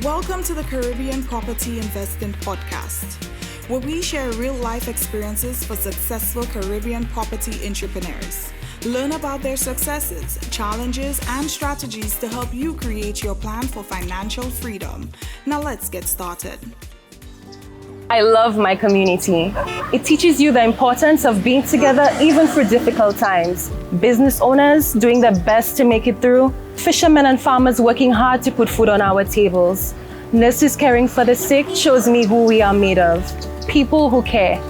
Welcome to the Caribbean Property Investing Podcast, where we share real-life experiences for successful Caribbean property entrepreneurs. Learn about their successes, challenges, and strategies to help you create your plan for financial freedom. Now let's get started. I love my community. It teaches you the importance of being together even through difficult times. Business owners doing their best to make it through. Fishermen and farmers working hard to put food on our tables. Nurses caring for the sick shows me who we are made of. People who care.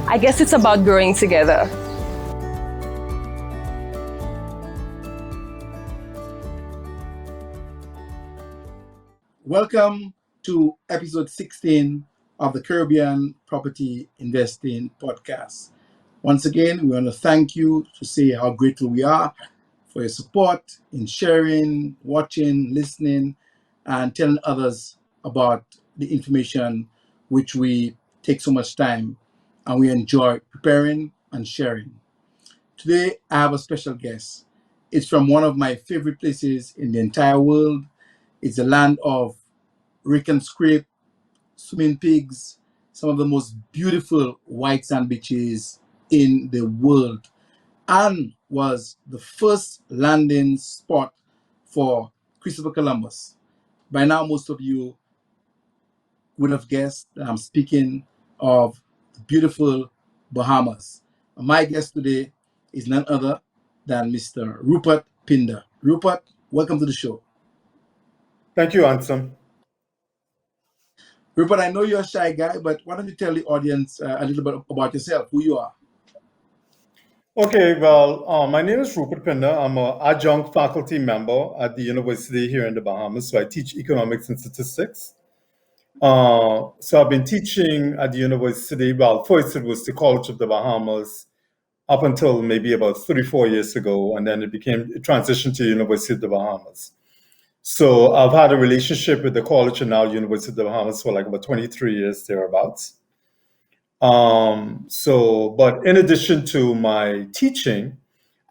I guess it's about growing together. Welcome to episode 16 of the Caribbean Property Investing Podcast. Once again, we want to thank you to say how grateful we are for your support in sharing, watching, listening, and telling others about the information which we take so much time and we enjoy preparing and sharing. Today, I have a special guest. It's from one of my favorite places in the entire world. It's the land of Rick and Scrape, swimming pigs, some of the most beautiful white sand beaches in the world, and was the first landing spot for Christopher Columbus. By now, most of you would have guessed that I'm speaking of the beautiful Bahamas. And my guest today is none other than Mr. Rupert Pinder. Rupert, welcome to the show. Thank you, Anson. Rupert, I know you're a shy guy, but why don't you tell the audience a little bit about yourself, who you are? Okay, well, my name is Rupert Pinder. I'm an adjunct faculty member at the university here in the Bahamas. So I teach economics and statistics. So I've been teaching at the university. Well, first it was the College of the Bahamas up until maybe about 34 years ago, and then it transitioned to the University of the Bahamas. So I've had a relationship with the college and now University of the Bahamas for like about 23 years, thereabouts. But in addition to my teaching,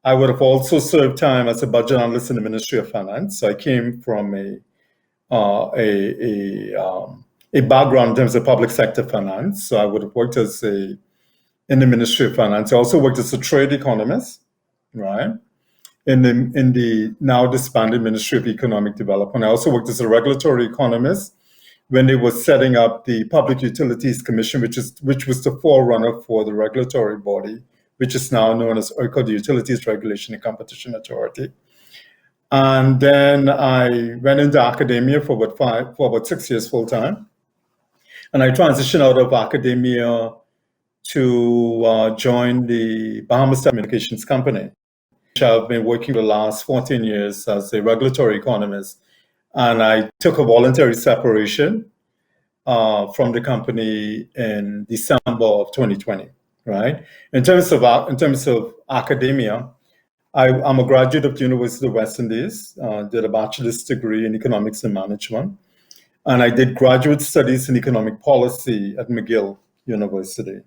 I would have also served time as a budget analyst in the Ministry of Finance. So I came from a background in terms of public sector finance. So I would have worked in the Ministry of Finance. I also worked as a trade economist, right? In the now disbanded Ministry of Economic Development. I also worked as a regulatory economist when they were setting up the Public Utilities Commission, which was the forerunner for the regulatory body, which is now known as ERCOT, the Utilities Regulation and Competition Authority. And then I went into academia for about 6 years full time. And I transitioned out of academia to join the Bahamas Telecommunications Company. I've been working for the last 14 years as a regulatory economist, and I took a voluntary separation from the company in December of 2020. Right. In terms of academia, I'm a graduate of the University of West Indies. Did a bachelor's degree in economics and management, and I did graduate studies in economic policy at McGill University,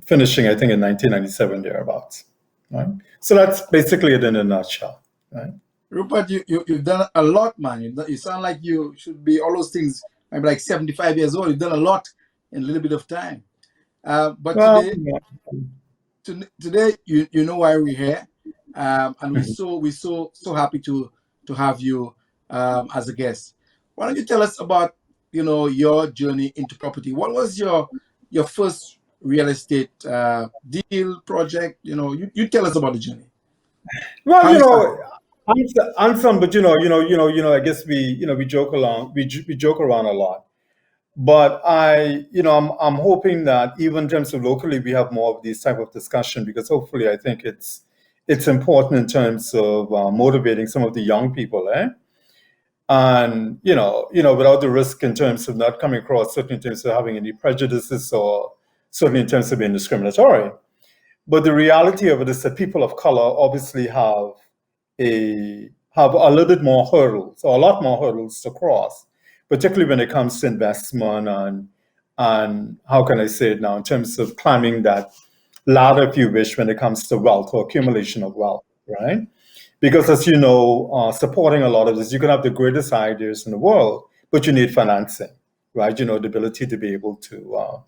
finishing I think in 1997 thereabouts. Right. So that's basically it in a nutshell, right? Rupert, you've done a lot, man. You sound like you should be all those things, maybe like 75 years old. You've done a lot in a little bit of time. Today, you know why we're here, and we're so happy to have you as a guest. Why don't you tell us about your journey into property? What was your first real estate deal project? You tell us about the journey. Well, Anson, but I guess we joke around a lot. But I'm hoping that even in terms of locally, we have more of these type of discussion, because hopefully I think it's important in terms of motivating some of the young people, and without the risk in terms of not coming across, certainly in terms of having any prejudices or certainly in terms of being discriminatory. But the reality of it is that people of color obviously have a little bit more hurdles, or a lot more hurdles to cross, particularly when it comes to investment and how can I say it now, in terms of climbing that ladder, if you wish, when it comes to wealth or accumulation of wealth, right? Because as you know, supporting a lot of this, you can have the greatest ideas in the world, but you need financing, right? The ability to be able to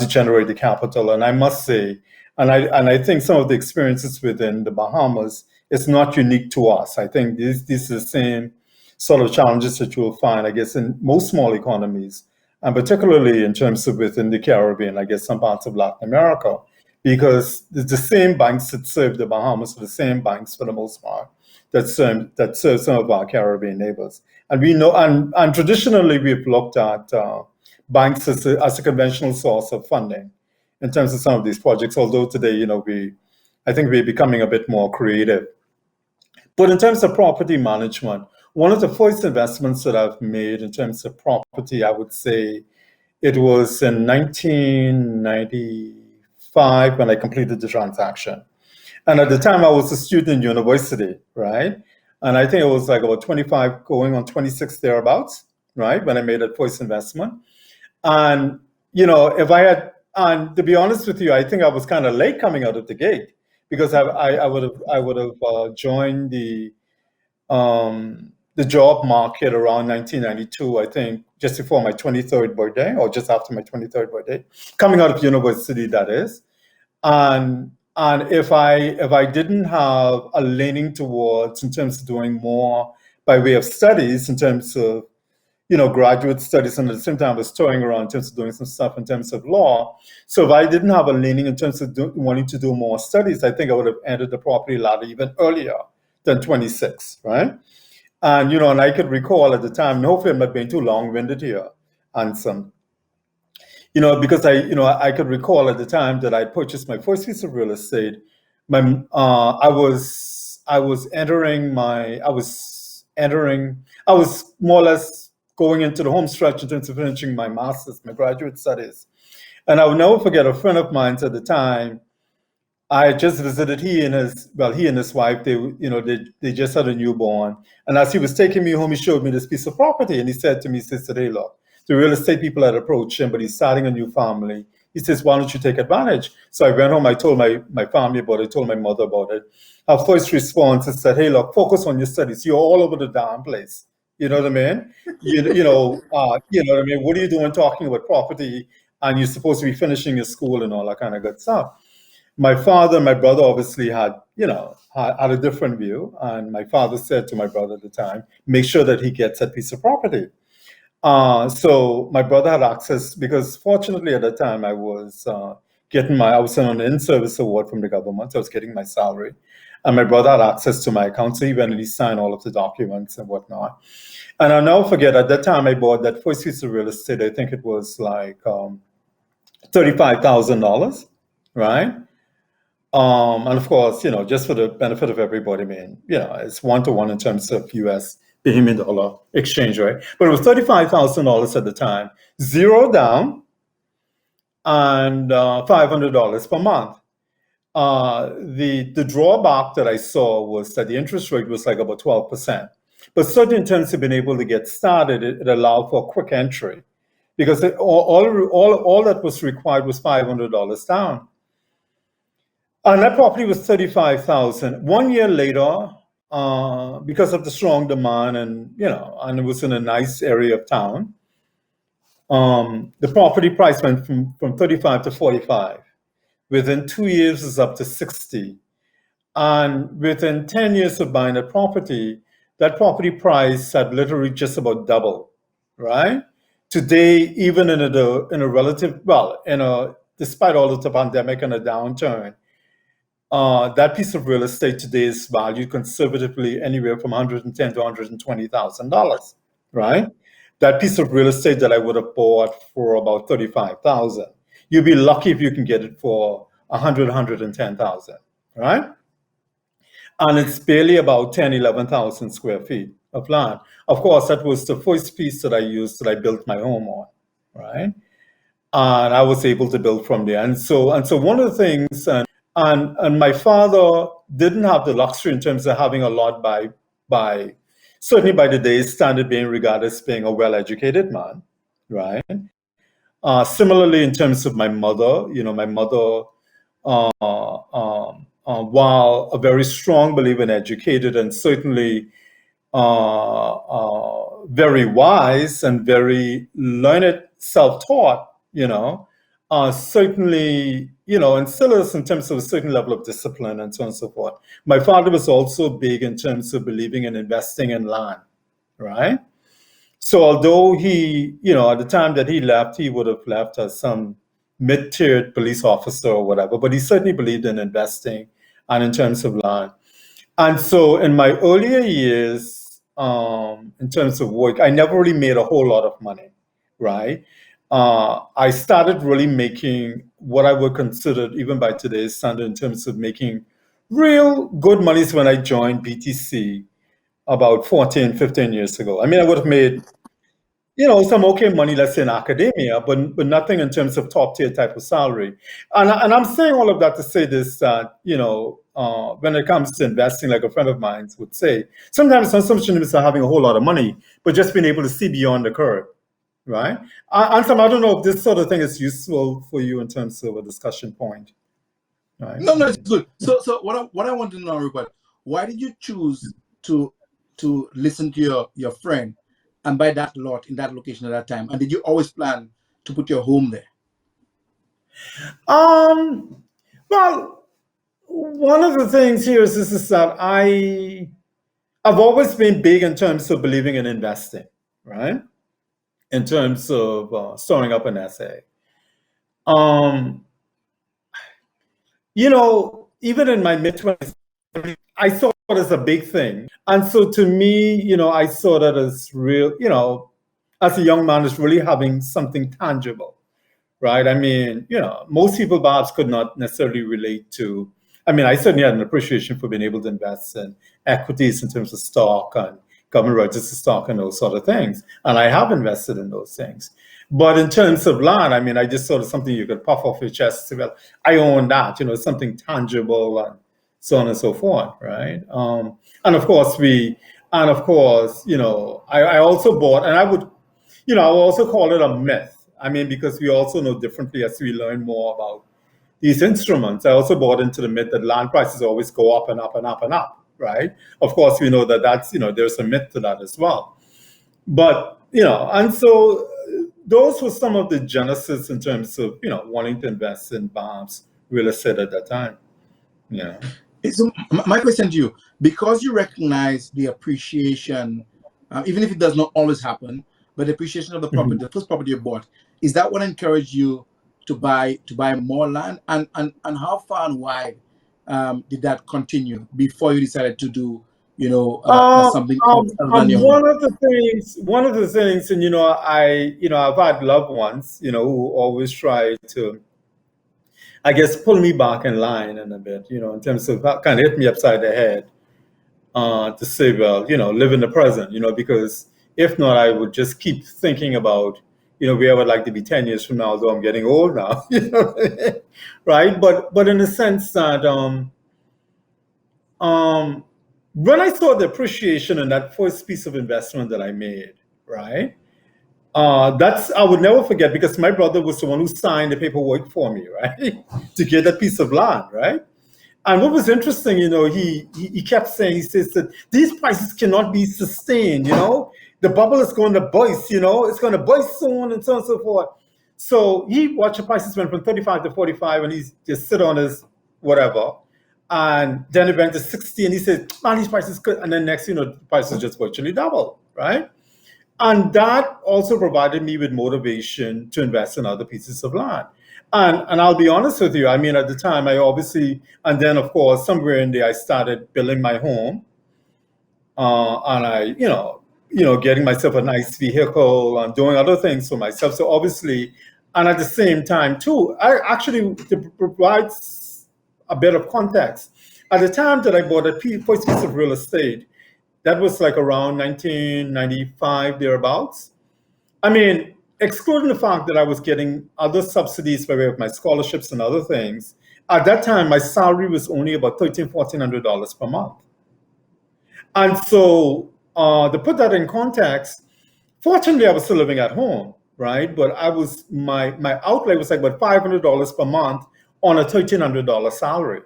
generate the capital. And I must say, and I think some of the experiences within the Bahamas is not unique to us. I think these is the same sort of challenges that you will find, I guess, in most small economies, and particularly in terms of within the Caribbean, I guess some parts of Latin America, because the same banks that serve the Bahamas are the same banks for the most part that serve some of our Caribbean neighbors. And we know, and traditionally we've looked at banks as a conventional source of funding in terms of some of these projects, although today, I think we're becoming a bit more creative. But in terms of property management, one of the first investments that I've made in terms of property, I would say it was in 1995 when I completed the transaction. And at the time, I was a student in university, right? And I think it was like about 25 going on 26 thereabouts, right? When I made that first investment. And, if I had, and to be honest with you, I think I was kind of late coming out of the gate because I would have joined the job market around 1992, I think, just before my 23rd birthday or just after my 23rd birthday, coming out of university, that is. And if I didn't have a leaning towards in terms of doing more by way of studies, in terms of graduate studies, and at the same time I was toying around in terms of doing some stuff in terms of law. So if I didn't have a leaning in terms of wanting to do more studies, I think I would have entered the property ladder even earlier than 26, right? And and I could recall at the time, and hopefully I'm not being too long-winded here, Anson. Because I could recall at the time that I purchased my first piece of real estate. I was more or less going into the home stretch in terms of finishing my master's, my graduate studies. And I will never forget a friend of mine at the time. I had just visited he and his wife, they just had a newborn. And as he was taking me home, he showed me this piece of property. And he said to me, he said, "Hey, look, the real estate people had approached him, but he's starting a new family." He says, "Why don't you take advantage?" So I went home, I told my family about it, I told my mother about it. Her first response is that, "Hey, look, focus on your studies. You're all over the damn place." You know what I mean? You know what I mean? What are you doing talking about property? And you're supposed to be finishing your school and all that kind of good stuff. My father and my brother obviously had a different view. And my father said to my brother at the time, make sure that he gets that piece of property. So my brother had access, because fortunately at the time I was I was on an in-service award from the government. So I was getting my salary. And my brother had access to my account. So he went and he signed all of the documents and whatnot. And I'll never forget, at that time I bought that first piece of real estate. I think it was like $35,000, right? And of course, just for the benefit of everybody, it's 1-to-1 in terms of US Bahamian dollar exchange rate. But it was $35,000 at the time, zero down, and $500 per month. The drawback that I saw was that the interest rate was like about 12%. But certainly in terms of being able to get started, it allowed for a quick entry, because all that was required was $500 down. And that property was $35,000. 1 year later, because of the strong demand and it was in a nice area of town, the property price went from 35 to 45. Within 2 years, it's up to 60. And within 10 years of buying that property price had literally just about doubled, right? Today, even in a relative, despite all of the pandemic and a downturn, that piece of real estate today is valued conservatively anywhere from $110,000 to $120,000, right? That piece of real estate that I would have bought for about $35,000, you'd be lucky if you can get it for $100,000, $110,000, right? And it's barely about 10,000, 11,000 square feet of land. Of course, that was the first piece that I used that I built my home on, right? And I was able to build from there. And so one of the things, and my father didn't have the luxury in terms of having a lot by certainly by the day's standard being regarded as being a well-educated man, right? Similarly, in terms of my mother, while a very strong believer in educated and certainly very wise and very learned, self-taught, certainly, instill us in terms of a certain level of discipline and so on and so forth. My father was also big in terms of believing in investing in land, right? So although he, at the time that he left, he would have left as some mid-tiered police officer or whatever, but he certainly believed in investing and in terms of land. And so in my earlier years, in terms of work, I never really made a whole lot of money, right? I started really making what I would consider, even by today's standard, in terms of making real good monies when I joined BTC about 14, 15 years ago. I mean, I would have made, some okay money, let's say in academia, but nothing in terms of top tier type of salary. And I'm saying all of that to say this, that, when it comes to investing, like a friend of mine would say, sometimes it's not so much in terms of having a whole lot of money, but just being able to see beyond the curve, right? And Sam, I don't know if this sort of thing is useful for you in terms of a discussion point, right? No, it's good. So what I want to know, Rupert, why did you choose to listen to your friend and buy that lot in that location at that time? And did you always plan to put your home there? Well, one of the things here is that I've always been big in terms of believing in investing, right? In terms of storing up an essay. Even in my mid-20s, I saw it as a big thing. And so to me, I saw that as real, as a young man, as really having something tangible, right? I mean, most people perhaps could not necessarily relate to. I mean, I certainly had an appreciation for being able to invest in equities in terms of stock and government registered stock and those sort of things. And I have invested in those things. But in terms of land, I mean, I just saw it as something you could puff off your chest and say, well, I own that, something tangible and so on and so forth, right? And of course, I also bought, and I would, I would also call it a myth. I mean, because we also know differently as we learn more about these instruments. I also bought into the myth that land prices always go up and up and up and up, right? Of course, we know that that's, there's a myth to that as well. But, and so those were some of the genesis in terms of, wanting to invest in Bahamas real estate at that time. Yeah. So my question to you, because you recognize the appreciation, even if it does not always happen, but the appreciation of the property, the first property you bought, is that what encouraged you to buy more land? And how far and wide did that continue before you decided to do, something else other than your one of the things, and I've had loved ones, who always try to, I guess, pull me back in line in a bit, in terms of kind of hit me upside the head to say, well, live in the present, because if not, I would just keep thinking about, where I would like to be 10 years from now, although I'm getting old now, right? But in the sense that when I saw the appreciation in that first piece of investment that I made, right? That's, I would never forget, because my brother was the one who signed the paperwork for me, right? To get that piece of land, right? And what was interesting, he kept saying, he says that these prices cannot be sustained, the bubble is going to burst, it's going to burst soon and so on and so forth. So he watched the prices went from 35 to 45 and he's just sit on his whatever. And then it went to 60 and he said, man, these prices could, and then next, the prices just virtually double, right? And that also provided me with motivation to invest in other pieces of land. And I'll be honest with you, I mean, at the time, I obviously, and then of course, somewhere in there, I started building my home. And I, getting myself a nice vehicle and doing other things for myself. So obviously, and at the same time too, I actually, to provide a bit of context, at the time that I bought a first piece of real estate, that was like around 1995, thereabouts. I mean, excluding the fact that I was getting other subsidies by way of my scholarships and other things, at that time, my salary was only about $1,300, $1,400 per month. And so to put that in context, fortunately, I was still living at home, right? But my outlay was like about $500 per month on a $1,300 salary,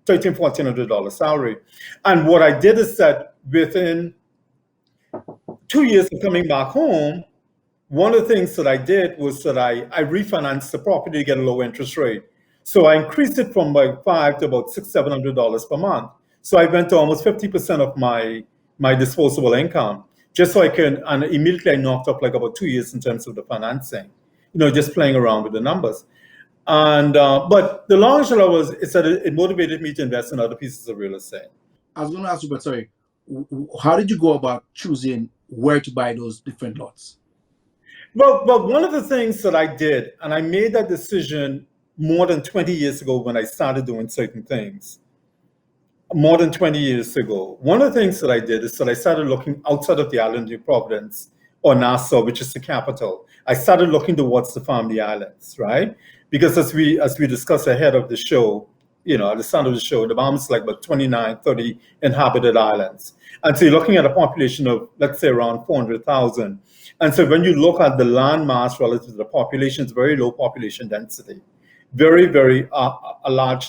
$1,300, $1,400 salary. And what I did is that within 2 years of coming back home, one of the things that I did was that I refinanced the property to get a low interest rate. So I increased it from like $500 to about $600-700 per month. So I went to almost 50% of my disposable income, just so I can, and immediately I knocked up like about 2 years in terms of the financing, just playing around with the numbers. And but the long and short was, is that it motivated me to invest in other pieces of real estate. I was going to ask you, but sorry, how did you go about choosing where to buy those different lots? Well, one of the things that I did, and I made that decision more than 20 years ago when I started doing certain things. More than 20 years ago, one of the things that I did is that I started looking outside of the island of New Providence or Nassau, which is the capital. I started looking towards the Family Islands, right? Because as we discussed ahead of the show, at the start of the show, the Bahamas is like about 29, 30 inhabited islands. And so you're looking at a population of, let's say, around 400,000. And so when you look at the land mass relative to the population, it's very low population density. Very, very a large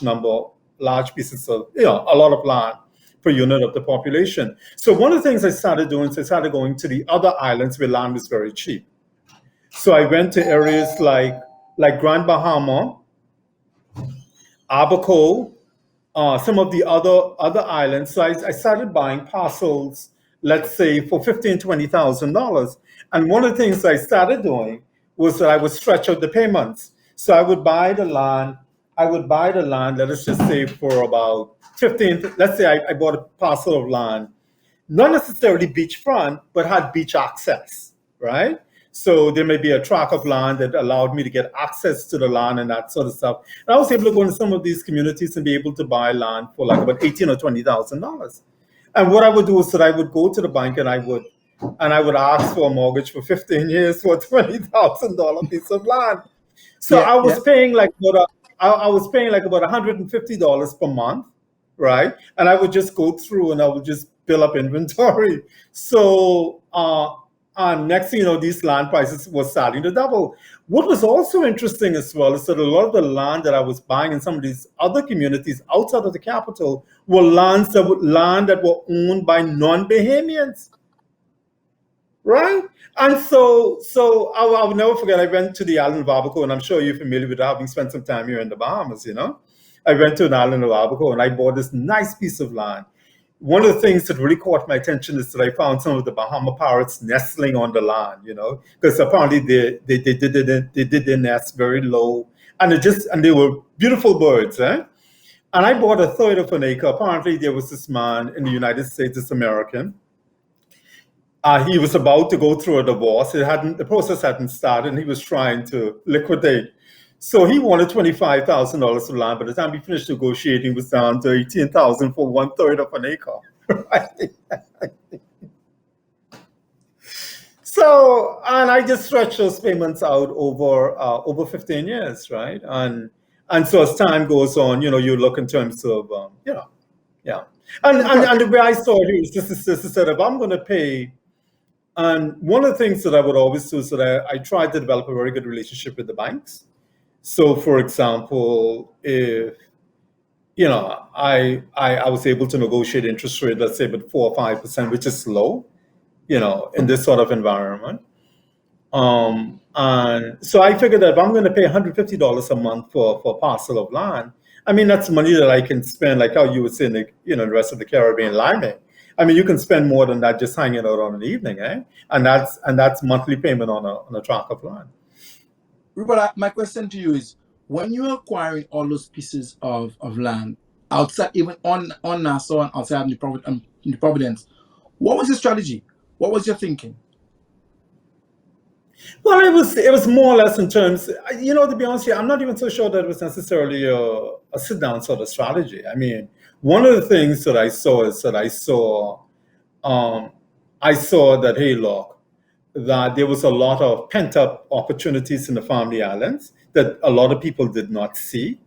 pieces of, a lot of land per unit of the population. So one of the things I started doing is I started going to the other islands where land was very cheap. So I went to areas like Grand Bahama, Abaco, some of the other islands. So I started buying parcels, let's say, for $15,000, $20,000. And one of the things I started doing was that I would stretch out the payments. So I would buy the land, let us just say for about 15, let's say I bought a parcel of land, not necessarily beachfront, but had beach access, right? So there may be a tract of land that allowed me to get access to the land and that sort of stuff. And I was able to go into some of these communities and be able to buy land for like about $18,000 or $20,000. And what I would do is that I would go to the bank and I would ask for a mortgage for 15 years for a $20,000 piece of land. So I was paying like about $150 per month, right? And I would just go through and I would just build up inventory. So next thing you know, these land prices were starting to double. What was also interesting as well is that a lot of the land that I was buying in some of these other communities outside of the capital were land that were owned by non-Bahamians, right? And so I will never forget, I went to the island of Abaco, and I'm sure you're familiar with having spent some time here in the Bahamas, I went to an island of Abaco and I bought this nice piece of land. One of the things that really caught my attention is that I found some of the Bahama parrots nestling on the land, because apparently they did their nests very low, and they were beautiful birds, eh? And I bought a third of an acre. Apparently there was this man in the United States, this American. He was about to go through a divorce. The process hadn't started, and he was trying to liquidate. So he wanted $25,000 of land. By the time he finished negotiating, it was down to $18,000 for 1/3 of an acre. Right? So, and I just stretched those payments out over 15 years, right? And so as time goes on, you look in terms of, yeah. And the way I saw it is this is that if I'm going to pay. And one of the things that I would always do is that I tried to develop a very good relationship with the banks. So, for example, if I was able to negotiate interest rate, let's say about 4 or 5%, which is low, in this sort of environment. And so I figured that if I'm going to pay $150 a month for a parcel of land, I mean that's money that I can spend, like how you would say in the rest of the Caribbean, liming. I mean, you can spend more than that just hanging out on an evening, eh? And that's monthly payment on a tract of land. Rupert, my question to you is, when you're acquiring all those pieces of land outside, even on Nassau and outside New Providence, what was your strategy? What was your thinking? Well, it was more or less in terms, to be honest here, I'm not even so sure that it was necessarily a sit-down sort of strategy. I mean, one of the things that I saw is that I saw that, hey, look, that there was a lot of pent-up opportunities in the Family Islands that a lot of people did not see.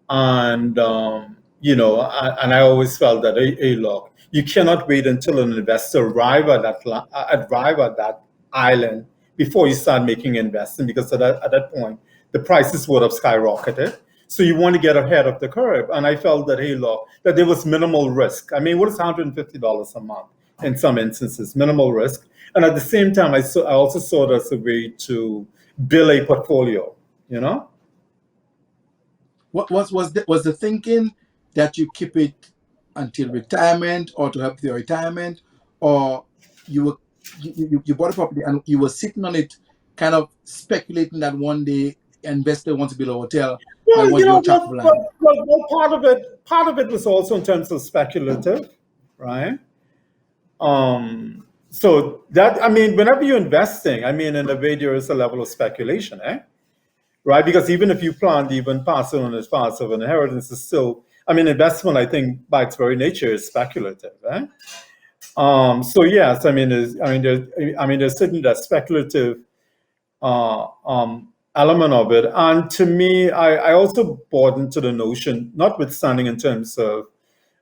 And, and I always felt that, hey, look, you cannot wait until an investor arrive at that island before you start making investing, because at that point, the prices would have skyrocketed. So you want to get ahead of the curve. And I felt that, hey, look, that there was minimal risk. I mean, what is $150 a month? in some instances, minimal risk. And at the same time, I also saw it as a way to build a portfolio, you know? What was the thinking that you keep it until retirement or to help with your retirement, or you bought a property and you were sitting on it, kind of speculating that one day an investor wants to build a hotel, might Well, want your tract of land? part of it was also in terms of speculative, right? So that, I mean, whenever you're investing, I mean, in a way there is a level of speculation, eh? Right? Because even if you plan to even pass it on as part of an inheritance, is still, I mean, investment, I think by its very nature is speculative, eh? So yes, I mean, there's certainly that speculative element of it. And to me, I also bought into the notion, notwithstanding in terms of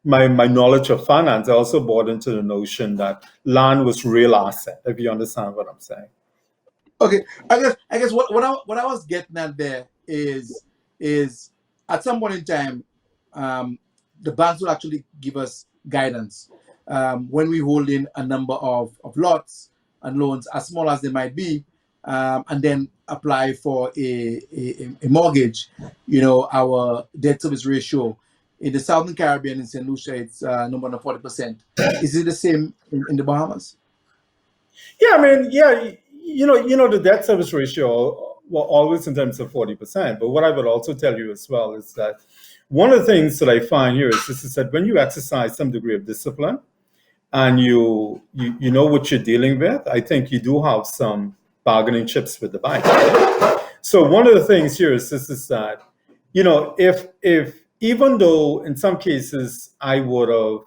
my knowledge of finance, I also bought into the notion that land was real asset, if you understand what I'm saying. Okay, I guess what I was getting at there is at some point in time, the banks will actually give us guidance when we hold in a number of lots and loans, as small as they might be, and then apply for a mortgage. You know, our debt service ratio in the Southern Caribbean in St. Lucia, it's number 40%. Is it the same in the Bahamas? Yeah, I mean, yeah, the debt service ratio, well, always in terms of 40%. But what I would also tell you as well is that one of the things that I find here is that when you exercise some degree of discipline and you know what you're dealing with, I think you do have some bargaining chips with the bank. So one of the things here is that, if even though in some cases I would have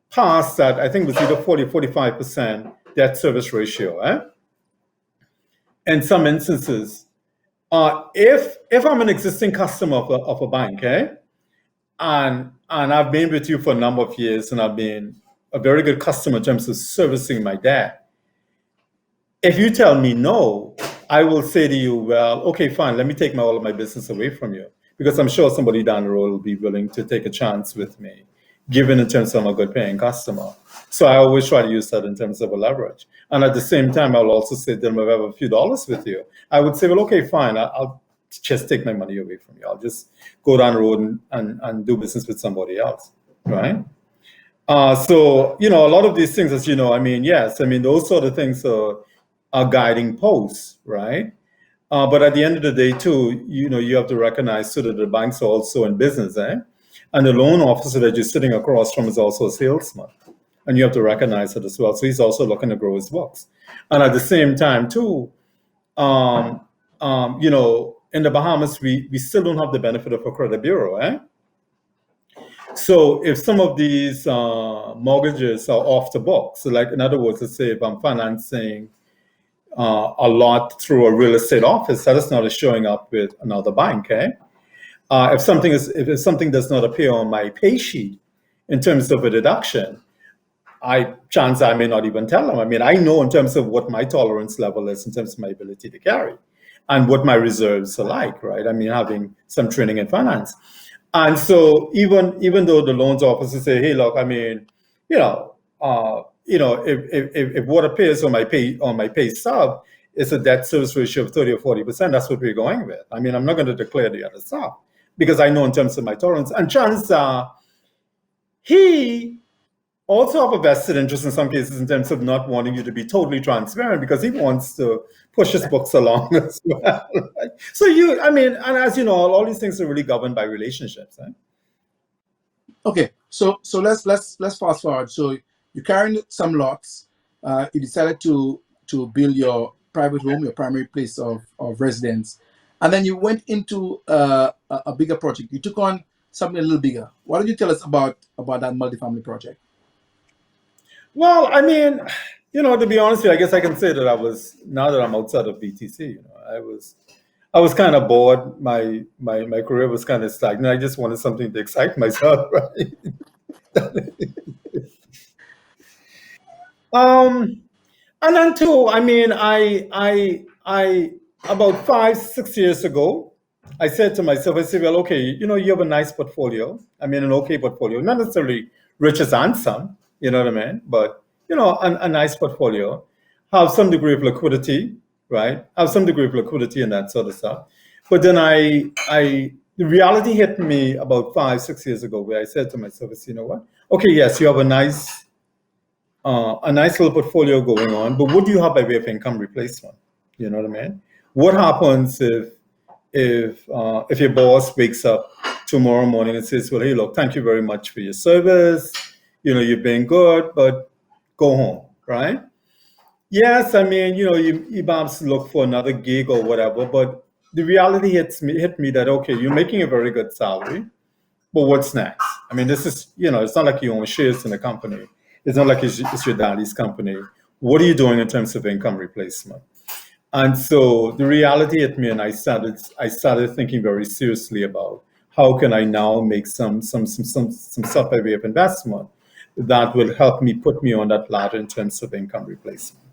passed that, I think it was either 40 or 45% debt service ratio, in some instances, if I'm an existing customer of a bank, and I've been with you for a number of years, and I've been a very good customer in terms of servicing my debt, if you tell me no, I will say to you, well, okay, fine, let me take all of my business away from you, because I'm sure somebody down the road will be willing to take a chance with me, given in terms of I'm a good paying customer. So I always try to use that in terms of a leverage. And at the same time, I'll also say to them, if I have a few dollars with you, I would say, well, okay, fine, I'll just take my money away from you. I'll just go down the road and do business with somebody else, right? So, a lot of these things, as you know, I mean, yes, I mean, those sort of things are guiding posts, right? But at the end of the day, too, you have to recognize too that the banks are also in business, and the loan officer that you're sitting across from is also a salesman. And you have to recognize it as well. So he's also looking to grow his books. And at the same time, too, in the Bahamas, we still don't have the benefit of a credit bureau, So if some of these mortgages are off the books, so like in other words, let's say if I'm financing a lot through a real estate office, that is not showing up with another bank, if something does not appear on my pay sheet in terms of a deduction, I may not even tell them. I mean, I know in terms of what my tolerance level is in terms of my ability to carry and what my reserves are like, right? I mean, having some training in finance. And so even though the loans officers say, hey, look, I mean, if what appears on my pay stub is a debt service ratio of 30 or 40%, that's what we're going with. I mean, I'm not going to declare the other stuff because I know in terms of my tolerance. And chances are he also have a vested interest in some cases in terms of not wanting you to be totally transparent because he wants to push his books along as well. Right? So and as you know, all these things are really governed by relationships. Okay, so let's fast forward. So you're carrying some lots. You decided to build your private home, your primary place of residence, and then you went into a bigger project. You took on something a little bigger. Why don't you tell us about that multifamily project? Well, I mean, to be honest with you, I guess I can say that now that I'm outside of BTC, I was kind of bored. My career was kind of stagnant. I just wanted something to excite myself, right? And then too, I mean, I about 5-6 years ago, I said to myself, I said, well, okay, you have a nice portfolio. I mean, an okay portfolio, not necessarily rich as handsome, you know what I mean? But, a nice portfolio, have some degree of liquidity, right? Have some degree of liquidity and that sort of stuff. But then the reality hit me about 5-6 years ago, where I said to myself, you know what? Okay, yes, you have a nice little portfolio going on, but what do you have by way of income replacement? You know what I mean? What happens if your boss wakes up tomorrow morning and says, well, hey, look, thank you very much for your service. You've been good, but go home, right? Yes, I mean, you perhaps look for another gig or whatever, but the reality hit me that, okay, you're making a very good salary, but what's next? I mean, this is, it's not like you own shares in a company. It's not like it's your daddy's company. What are you doing in terms of income replacement? And so the reality hit me, and I started thinking very seriously about how can I now make some stuff by way of investment that will help me put me on that ladder in terms of income replacement.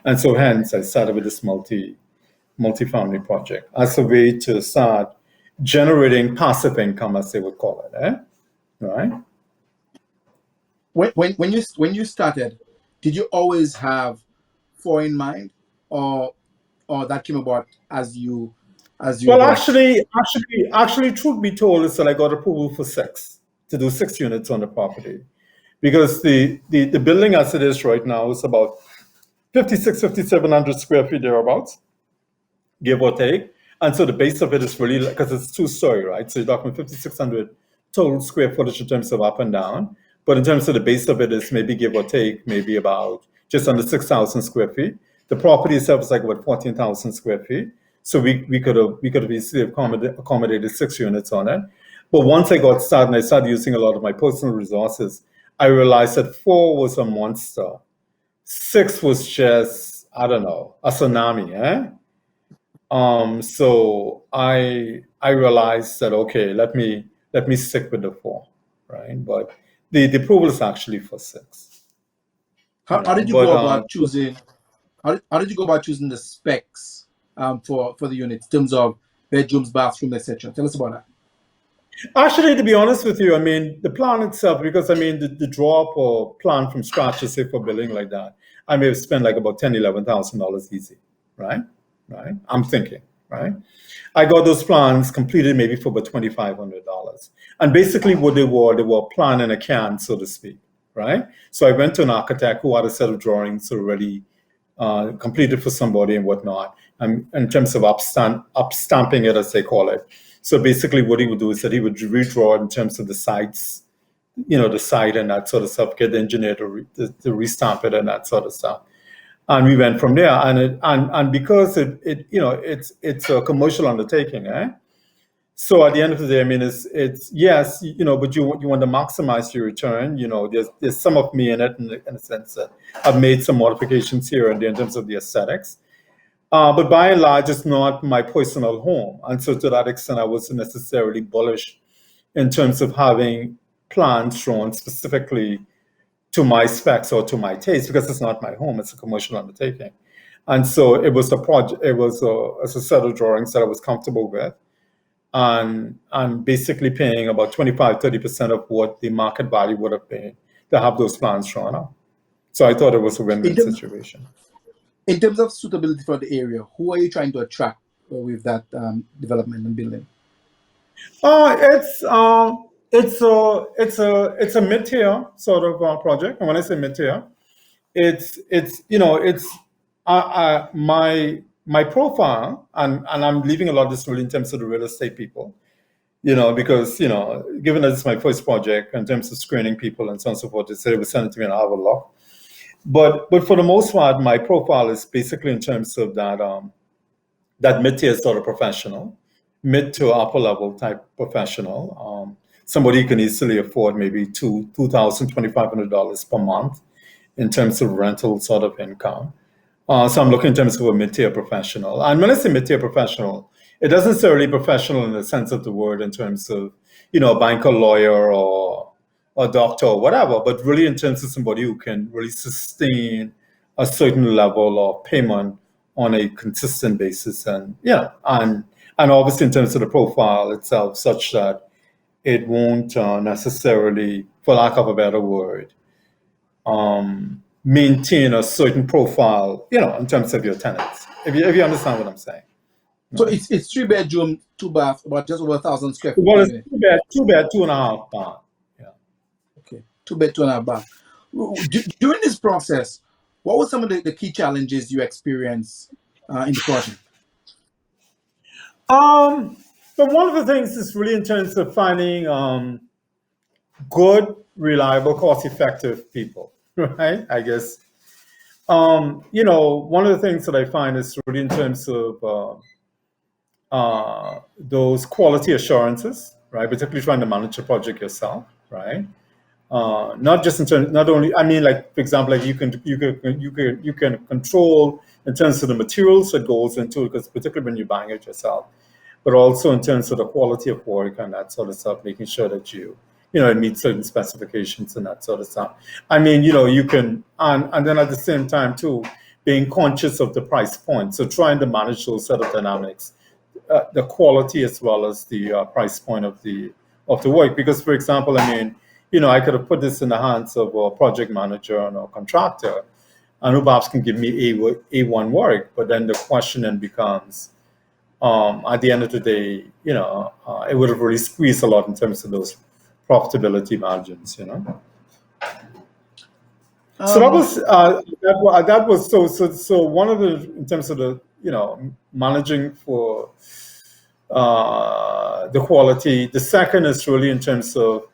And so hence I started with this multifamily project as a way to start generating passive income, as they would call it, right? When you started, did you always have 4 in mind, or that came about as you Well, got? actually, truth be told, is that I got approval for 6 to do 6 units on the property, because the building as it is right now is about 5,700 square feet thereabouts, give or take. And so the base of it is really, because it's 2-story, right? So you're talking 5,600 total square footage in terms of up and down. But in terms of the base of it is maybe give or take, maybe about just under 6,000 square feet. The property itself is like about 14,000 square feet. So we could have easily accommodated 6 units on it. But once I got started and I started using a lot of my personal resources, I realized that 4 was a monster. 6 was just, I don't know, a tsunami, So I realized that, okay, let me stick with the 4, right? But the approval is actually for 6. How did you go about choosing? How did you go about choosing the specs for the unit in terms of bedrooms, bathroom, etc.? Tell us about that. Actually, to be honest with you, I mean, the plan itself, because I mean, the draw up or plan from scratch, to say for building like that, I may have spent like about $10,000-$11,000 easy, right? Right? I'm thinking, right? I got those plans completed maybe for about $2,500. And basically what they were a plan in a can, so to speak, right? So I went to an architect who had a set of drawings already completed for somebody and whatnot, in terms of upstamping it, as they call it. So basically what he would do is that he would redraw it in terms of the sides, the side and that sort of stuff, get the engineer to restamp it and that sort of stuff. And we went from there, and because it's a commercial undertaking, So at the end of the day, I mean, it's yes, but you want to maximize your return. There's some of me in it, in a sense that I've made some modifications here and there in terms of the aesthetics. But by and large, it's not my personal home, and so to that extent, I wasn't necessarily bullish in terms of having plans drawn specifically to my specs or to my taste, because it's not my home, it's a commercial undertaking. And so it was a project, it was a set of drawings that I was comfortable with, and basically paying about 25-30% of what the market value would have been to have those plans drawn up. So I thought it was a win-win situation. In terms of suitability for the area, who are you trying to attract with that development and building? It's a mid-tier sort of project, and when I say mid-tier, it's my profile, and I'm leaving a lot of this really in terms of the real estate people, because given that it's my first project in terms of screening people and so on and so forth, they said it was sent to me and I'll have a look. But for the most part, my profile is basically in terms of that mid-tier sort of professional, mid to upper level type professional, somebody who can easily afford maybe $2,000-$2,500 per month in terms of rental sort of income. So I'm looking in terms of a mid-tier professional. And when I say mid-tier professional, it doesn't necessarily professional in the sense of the word in terms of, a banker, lawyer, or a doctor or whatever, but really in terms of somebody who can really sustain a certain level of payment on a consistent basis. And obviously in terms of the profile itself, such that it won't necessarily, for lack of a better word, maintain a certain profile, in terms of your tenants. If you understand what I'm saying. So it's 3 bedroom, 2 bath, about just over 1,000 square feet per Well, it's unit. two bed, 2.5 bath. Yeah. Okay, 2 bed, 2.5 bath. During this process, what were some of the key challenges you experienced in the project? But one of the things is really in terms of finding good, reliable, cost-effective people, right? I guess. One of the things that I find is really in terms of those quality assurances, right? Particularly trying to manage a project yourself, right? Not just in terms, not only, I mean, like for example, like you can control in terms of the materials that goes into it, because particularly when you're buying it yourself, but also in terms of the quality of work and that sort of stuff, making sure that it meets certain specifications and that sort of stuff. I mean, you can, and then at the same time too, being conscious of the price point. So trying to manage those set of dynamics, the quality as well as the price point of the work. Because, for example, I mean, I could have put this in the hands of a project manager and a contractor, and who perhaps can give me A1 work. But then the question then becomes, at the end of the day, it would have really squeezed a lot in terms of those profitability margins. So that was so one of the, in terms of the managing for the quality. The second is really in terms of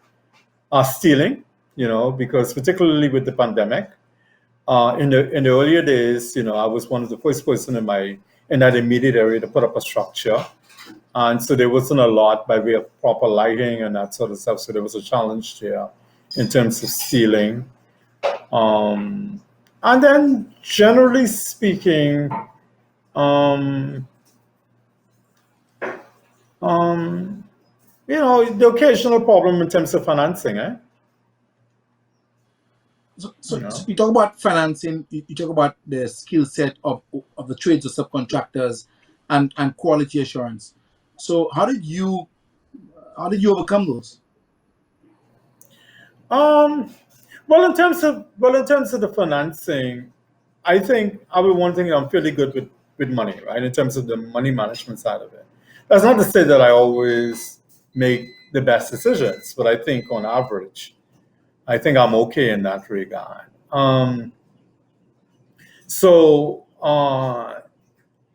stealing, because particularly with the pandemic, in the earlier days, I was one of the first person in that immediate area to put up a structure, and so there wasn't a lot by way of proper lighting and that sort of stuff. So there was a challenge there in terms of stealing. And then generally speaking, the occasional problem in terms of financing, So you talk about financing, you talk about the skill set of the trades or subcontractors and quality assurance. So how did you overcome those? Well, in terms of the financing, I think one thing I'm fairly good with money, right? In terms of the money management side of it. That's not to say that I always make the best decisions, but I think on average, I think I'm okay in that regard.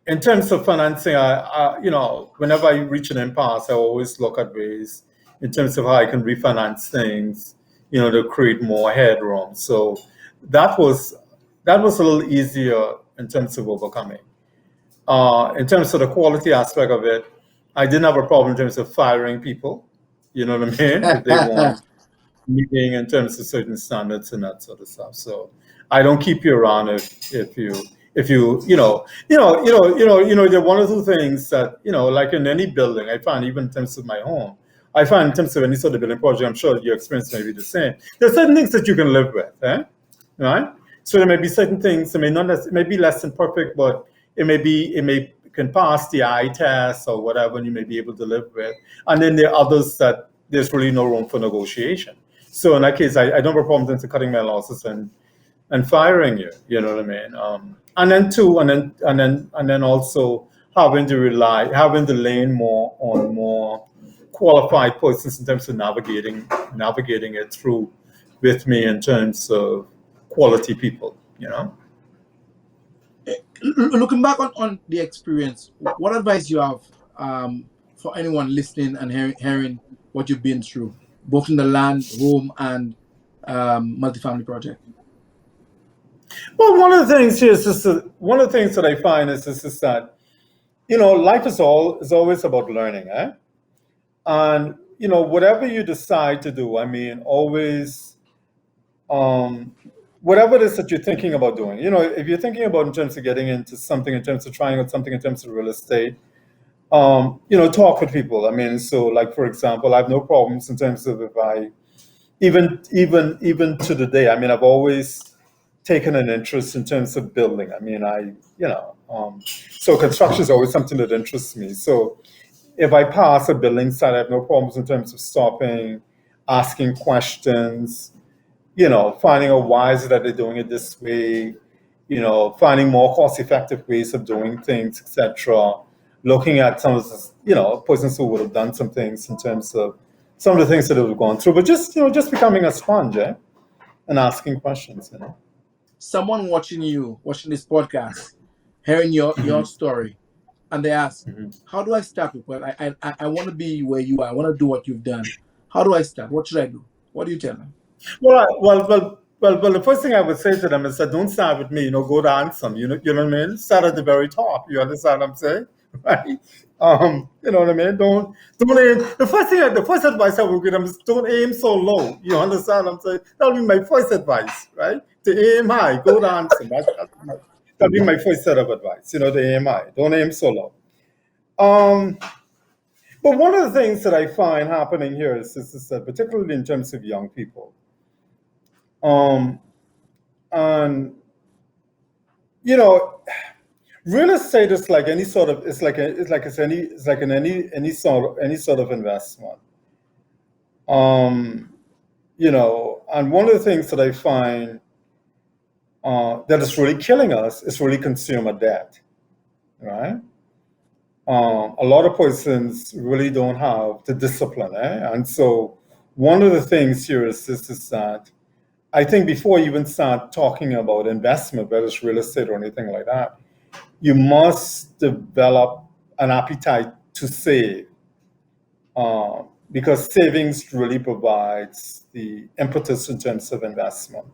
In terms of financing, whenever I reach an impasse, I always look at ways in terms of how I can refinance things, to create more headroom. So that was a little easier in terms of overcoming. In terms of the quality aspect of it, I didn't have a problem in terms of firing people. You know what I mean? If they want meeting in terms of certain standards and that sort of stuff. So I don't keep you around if you there are one or two things that like in any building, I find, even in terms of my home, I find in terms of any sort of building project, I'm sure your experience may be the same. There are certain things that you can live with, right? So there may be certain things that it may be less than perfect, but it can pass the eye test or whatever, and you may be able to live with. And then there are others that there's really no room for negotiation. So in that case, I don't have a problem in cutting my losses and firing you. You know what I mean? And then also having to lean more on more qualified persons in terms of navigating it through with me in terms of quality people. Looking back on the experience, what advice you have for anyone listening and hearing what you've been through, both in the land, home, and multifamily project? Well, one of the things here is one of the things that I find is that life is always about learning, and whatever you decide to do, I mean, always whatever it is that you're thinking about doing, if you're thinking about in terms of getting into something, in terms of trying out something in terms of real estate, talk with people. I mean, so like for example, I have no problems in terms of if I even to the day. I mean, I've always taken an interest in terms of building. I mean, so construction is always something that interests me. So if I pass a building site, I have no problems in terms of stopping, asking questions, finding out why is it that they're doing it this way, finding more cost-effective ways of doing things, etc. Looking at some of the, persons who would have done some things in terms of some of the things that they've gone through, but just becoming a sponge, and asking questions. Someone watching this podcast, hearing your story, and they ask, how do I start? Well, I want to be where you are. I want to do what you've done. How do I start? What should I do? What do you tell them? Well, the first thing I would say to them is that don't start with me, go to Ansem, you know what I mean? Start at the very top. You understand what I'm saying? Right? You know what I mean? Don't aim. The first advice I would give them is don't aim so low. You understand what I'm saying? That'll be my first advice, right? To aim high, go to Ansem. That'll be my first set of advice, to aim high. Don't aim so low. But one of the things that I find happening here is that particularly in terms of young people, and real estate is like any sort of any sort of investment. And one of the things that I find that is really killing us is really consumer debt, right? A lot of persons really don't have the discipline, and so one of the things here is that I think before you even start talking about investment, whether it's real estate or anything like that, you must develop an appetite to save, because savings really provides the impetus in terms of investment.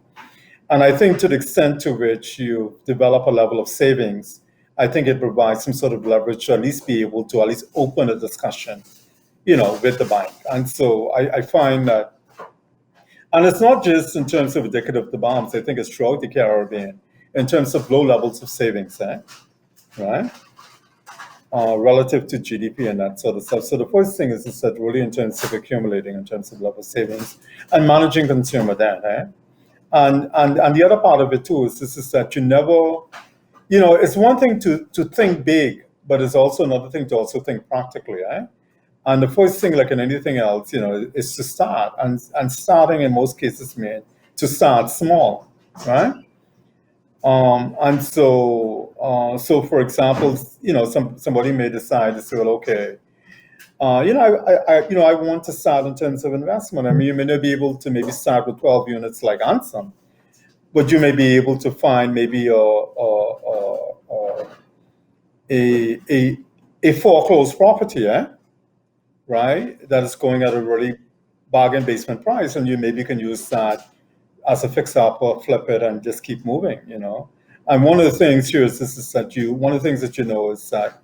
And I think to the extent to which you develop a level of savings, I think it provides some sort of leverage to at least be able to at least open a discussion, with the bank. And so I find that, and it's not just in terms of indicative of the Bahamas, I think it's throughout the Caribbean, in terms of low levels of savings, right? Relative to GDP and that sort of stuff. So the first thing is that really in terms of accumulating, in terms of level of savings and managing consumer debt, And the other part of it too is that you never, it's one thing to think big, but it's also another thing to also think practically, And the first thing, like in anything else, is to start, and starting in most cases means to start small, right? And so for example, somebody may decide to say, well, okay, I want to start in terms of investment. I mean, you may not be able to maybe start with 12 units like Ansem, but you may be able to find maybe a foreclosed property, right? That is going at a really bargain basement price, and you maybe can use that as a fix up or flip it and just keep moving, And one of the things here is one of the things that is that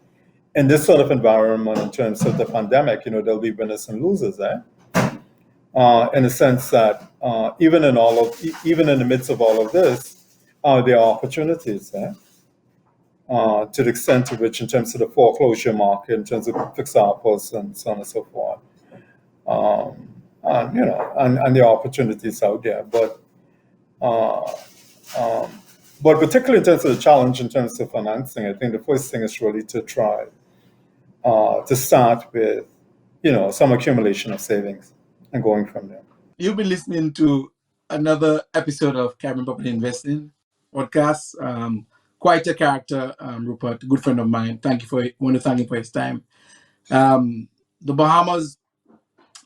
in this sort of environment, in terms of the pandemic, there'll be winners and losers, in the sense that even in the midst of all of this, there are opportunities, to the extent to which, in terms of the foreclosure market, in terms of fix-uppers and so on and so forth, and there are opportunities out there, but particularly in terms of the challenge in terms of financing, I think the first thing is really to try to start with, some accumulation of savings and going from there. You've been listening to another episode of Caribbean Property Investing podcast. Quite a character, Rupert, a good friend of mine. Want to thank him for his time. The Bahamas,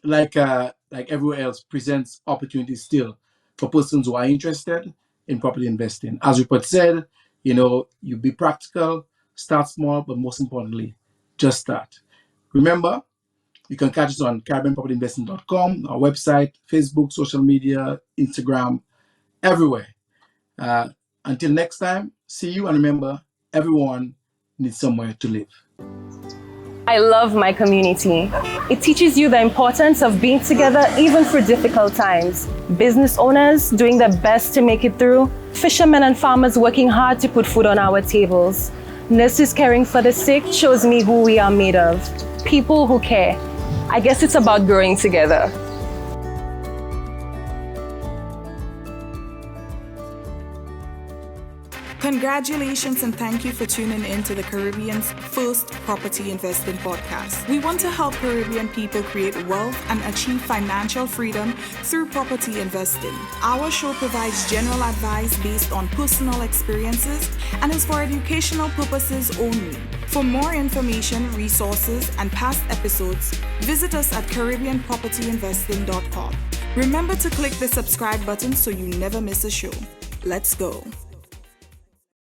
like everywhere else, presents opportunities still for persons who are interested in property investing. As Rupert said, you be practical, start small, but most importantly, just start. Remember, you can catch us on CaribbeanPropertyInvesting.com, our website, Facebook, social media, Instagram, everywhere. Until next time, see you, and remember, everyone needs somewhere to live. I love my community. It teaches you the importance of being together even for difficult times. Business owners doing their best to make it through. Fishermen and farmers working hard to put food on our tables. Nurses caring for the sick shows me who we are made of. People who care. I guess it's about growing together. Congratulations and thank you for tuning in to the Caribbean's first property investing podcast. We want to help Caribbean people create wealth and achieve financial freedom through property investing. Our show provides general advice based on personal experiences and is for educational purposes only. For more information, resources, and past episodes, visit us at CaribbeanPropertyInvesting.com. Remember to click the subscribe button so you never miss a show. Let's go.